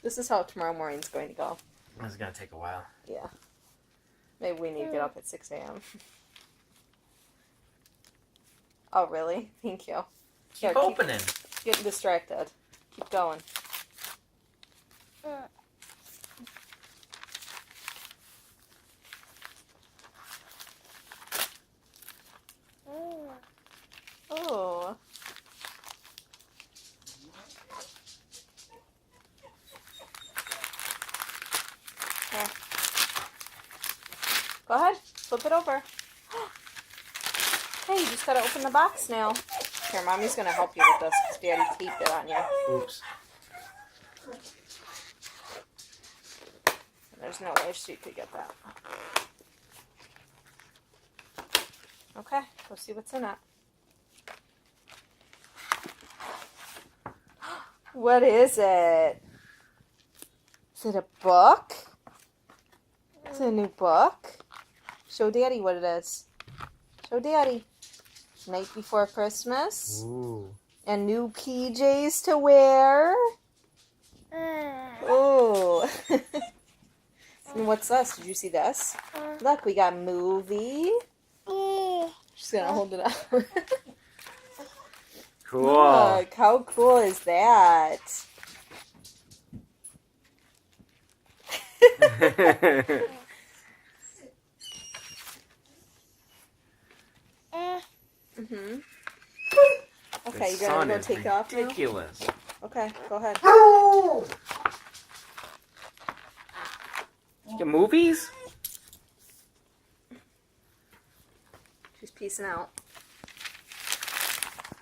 This is how tomorrow morning's going to go. It's gonna take a while. Yeah. Maybe we need to get up at 6 a.m. Oh, really? Thank you. Keep opening. Getting distracted. Keep going. Oh. Here. Go ahead. Flip it over. Hey, you just gotta open the box now. Here, Mommy's gonna help you with this because Daddy taped it on you. Oops. There's no way she could get that. Okay, go see what's in it. What is it? Is it a book? Is it a new book? Show Daddy what it is. Show Daddy. Night Before Christmas. Ooh. And new PJs to wear. Oh. And what's this? Did you see this? Look, we got movie. She's gonna hold it up. Cool. Look, how cool is that? Mhm. Okay, you gotta go take off now? Ridiculous. Okay, go ahead. The movies? She's peacing out.